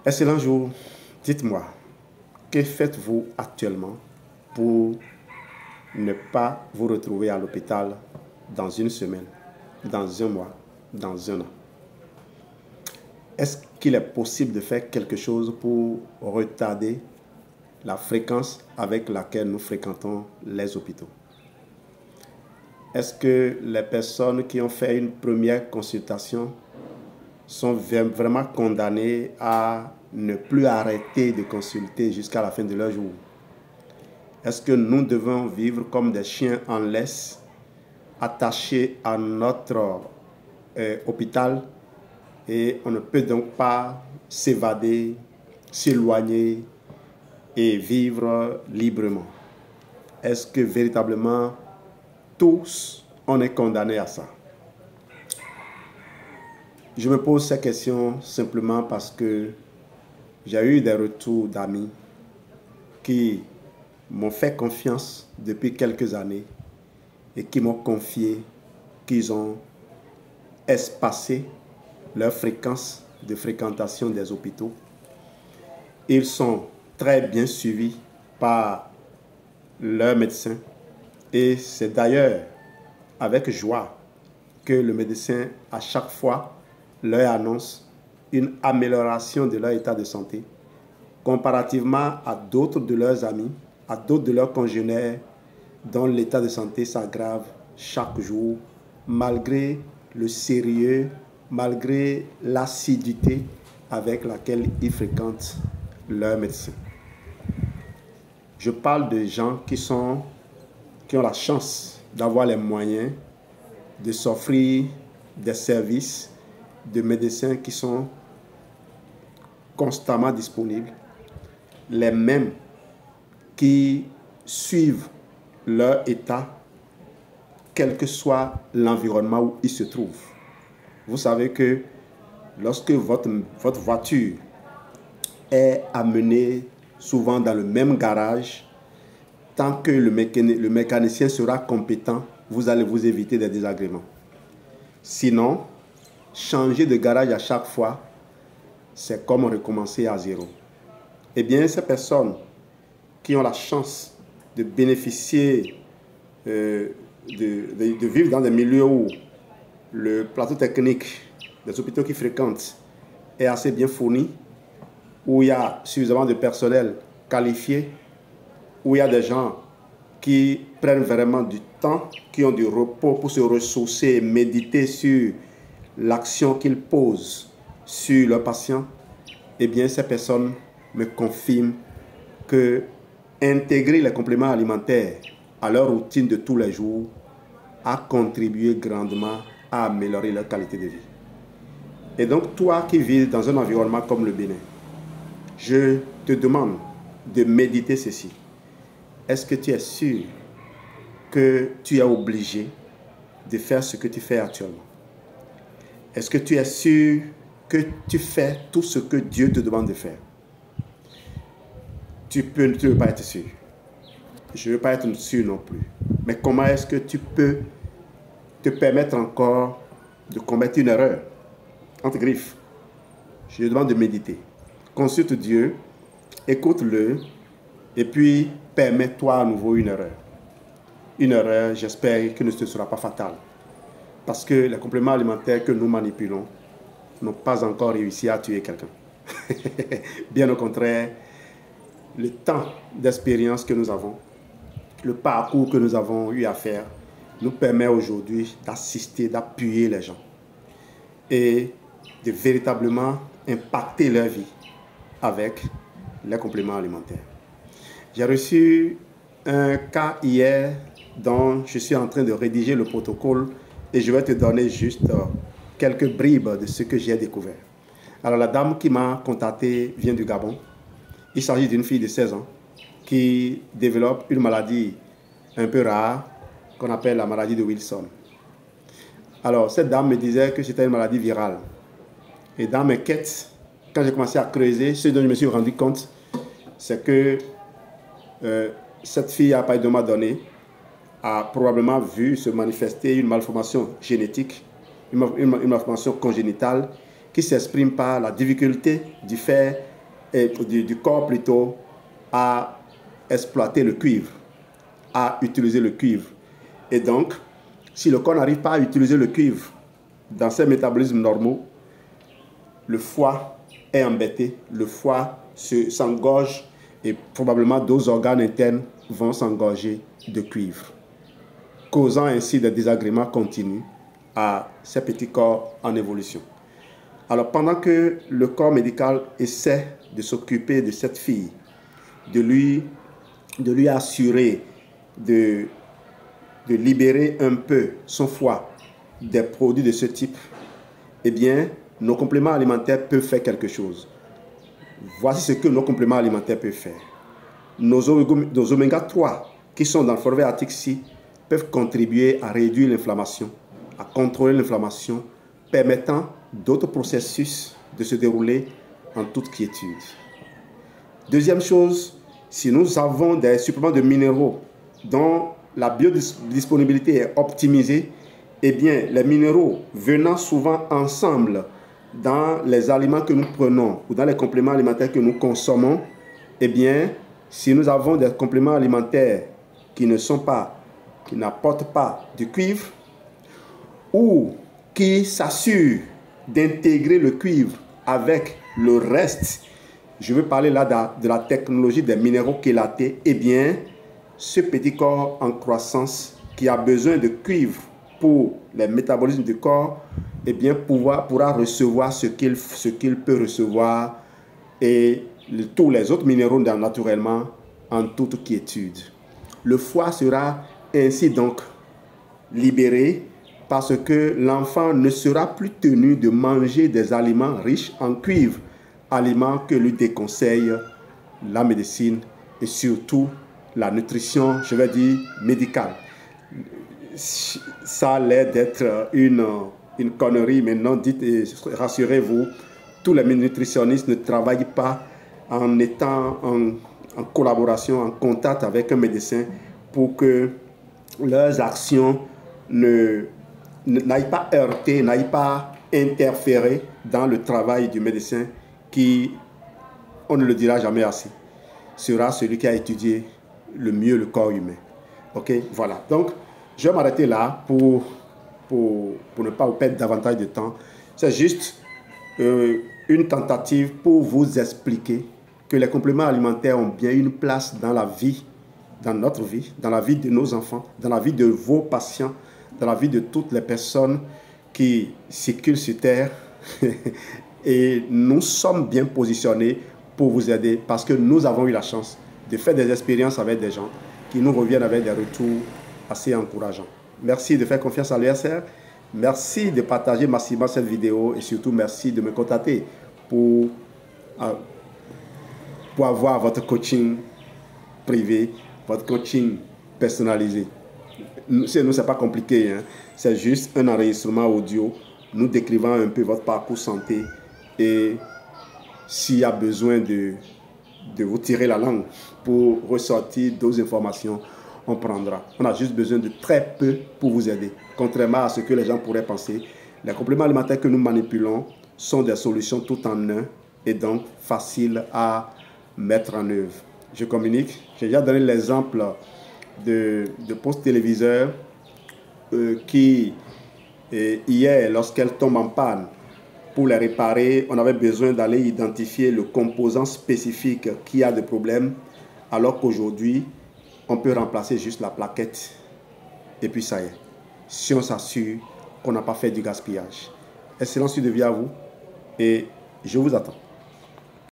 Excellent jour. Dites-moi, que faites-vous actuellement pour ne pas vous retrouver à l'hôpital dans une semaine, dans un mois, dans un an? Est-ce qu'il est possible de faire quelque chose pour retarder la fréquence avec laquelle nous fréquentons les hôpitaux? Est-ce que les personnes qui ont fait une première consultation sont vraiment condamnées à ne plus arrêter de consulter jusqu'à la fin de leur jour? Est-ce que nous devons vivre comme des chiens en laisse, attachés à notre hôpital, et on ne peut donc pas s'évader, s'éloigner et vivre librement? Est-ce que véritablement tous on est condamnés à ça? Je me pose ces questions simplement parce que j'ai eu des retours d'amis qui m'ont fait confiance depuis quelques années et qui m'ont confié qu'ils ont espacé leur fréquence de fréquentation des hôpitaux. Ils sont très bien suivis par leur médecin et c'est d'ailleurs avec joie que le médecin à chaque fois leur annonce une amélioration de leur état de santé comparativement à d'autres de leurs amis, à d'autres de leurs congénères dont l'état de santé s'aggrave chaque jour malgré le sérieux, malgré l'assiduité avec laquelle ils fréquentent leur médecin. Je parle de gens qui ont la chance d'avoir les moyens de s'offrir des services de médecins qui sont constamment disponibles, les mêmes qui suivent leur état, quel que soit l'environnement où ils se trouvent. Vous savez que lorsque votre voiture est amenée souvent dans le même garage, tant que le mécanicien sera compétent, vous allez vous éviter des désagréments. Sinon, changer de garage à chaque fois, c'est comme recommencer à zéro. Eh bien, ces personnes qui ont la chance de bénéficier, de vivre dans des milieux où le plateau technique des hôpitaux qu'ils fréquentent est assez bien fourni, où il y a suffisamment de personnel qualifié, où il y a des gens qui prennent vraiment du temps, qui ont du repos pour se ressourcer et méditer sur l'action qu'ils posent sur leurs patients, eh bien, ces personnes me confirment que intégrer les compléments alimentaires à leur routine de tous les jours a contribué grandement à améliorer leur qualité de vie. Et donc, toi qui vis dans un environnement comme le Bénin, je te demande de méditer ceci. Est-ce que tu es sûr que tu es obligé de faire ce que tu fais actuellement? Est-ce que tu es sûr que tu fais tout ce que Dieu te demande de faire? Tu ne peux pas être sûr. Je ne veux pas être sûr non plus. Mais comment est-ce que tu peux te permettre encore de commettre une erreur entre griffes? Je te demande de méditer. Consulte Dieu, écoute-le, et puis permets-toi à nouveau une erreur. Une erreur, j'espère, qui ne te sera pas fatale. Parce que les compléments alimentaires que nous manipulons n'ont pas encore réussi à tuer quelqu'un. Bien au contraire, le temps d'expérience que nous avons, le parcours que nous avons eu à faire, nous permet aujourd'hui d'assister, d'appuyer les gens et de véritablement impacter leur vie avec les compléments alimentaires. J'ai reçu un cas hier dont je suis en train de rédiger le protocole et je vais te donner juste quelques bribes de ce que j'ai découvert. Alors la dame qui m'a contacté vient du Gabon. Il s'agit d'une fille de 16 ans qui développe une maladie un peu rare qu'on appelle la maladie de Wilson. Alors cette dame me disait que c'était une maladie virale. Et dans mes quêtes, quand j'ai commencé à creuser, ce dont je me suis rendu compte, c'est que cette fille, à partir de ma donnée, a probablement vu se manifester une malformation génétique, une malformation congénitale qui s'exprime par la difficulté du fait du corps plutôt, à exploiter le cuivre, à utiliser le cuivre. Et donc, si le corps n'arrive pas à utiliser le cuivre dans ses métabolismes normaux, le foie est embêté, le foie s'engorge et probablement d'autres organes internes vont s'engorger de cuivre, causant ainsi des désagréments continus à ces petits corps en évolution. Alors pendant que le corps médical essaie de s'occuper de cette fille, de lui assurer de libérer un peu son foie des produits de ce type, eh bien, nos compléments alimentaires peuvent faire quelque chose. Voici ce que nos compléments alimentaires peuvent faire. Nos oméga 3 qui sont dans le forfait article C peuvent contribuer à réduire l'inflammation, à contrôler l'inflammation, permettant d'autres processus de se dérouler en toute quiétude. Deuxième chose, si nous avons des suppléments de minéraux dont la biodisponibilité est optimisée, eh bien, les minéraux venant souvent ensemble dans les aliments que nous prenons ou dans les compléments alimentaires que nous consommons, eh bien, si nous avons des compléments alimentaires qui n'apportent pas du cuivre ou qui s'assurent d'intégrer le cuivre avec le reste, je veux parler là de la technologie des minéraux chélatés, eh bien, ce petit corps en croissance qui a besoin de cuivre pour les métabolismes du corps, eh bien, pourra recevoir ce qu'il peut recevoir et tous les autres minéraux naturellement en toute quiétude. Le foie sera ainsi donc libéré parce que l'enfant ne sera plus tenu de manger des aliments riches en cuivre, aliments que lui déconseille la médecine et surtout la nutrition, je vais dire, médicale. Ça a l'air d'être une connerie, mais non, dites, rassurez-vous, tous les nutritionnistes ne travaillent pas en étant en collaboration, en contact avec un médecin pour que leurs actions n'aillent pas heurter, n'aillent pas interférer dans le travail du médecin qui, on ne le dira jamais assez, sera celui qui a étudié le mieux le corps humain. Ok, voilà. Donc, je vais m'arrêter là pour ne pas vous perdre davantage de temps. C'est juste une tentative pour vous expliquer que les compléments alimentaires ont bien une place dans la vie, dans notre vie, dans la vie de nos enfants, dans la vie de vos patients, dans la vie de toutes les personnes qui circulent sur Terre. Et nous sommes bien positionnés pour vous aider parce que nous avons eu la chance de faire des expériences avec des gens qui nous reviennent avec des retours assez encourageants. Merci de faire confiance à l'USR. Merci de partager massivement cette vidéo et surtout merci de me contacter pour avoir votre coaching privé, votre coaching personnalisé. Nous, ce n'est pas compliqué, hein? C'est juste un enregistrement audio, nous décrivant un peu votre parcours santé et s'il y a besoin de vous tirer la langue pour ressortir d'autres informations, on prendra. On a juste besoin de très peu pour vous aider. Contrairement à ce que les gens pourraient penser, les compléments alimentaires que nous manipulons sont des solutions tout en un et donc faciles à mettre en œuvre. Je communique. J'ai déjà donné l'exemple de postes téléviseurs qui, hier, lorsqu'elles tombent en panne, pour les réparer, on avait besoin d'aller identifier le composant spécifique qui a des problèmes, alors qu'aujourd'hui, on peut remplacer juste la plaquette. Et puis ça y est. Si on s'assure qu'on n'a pas fait du gaspillage. Excellente suite de vie à vous et je vous attends.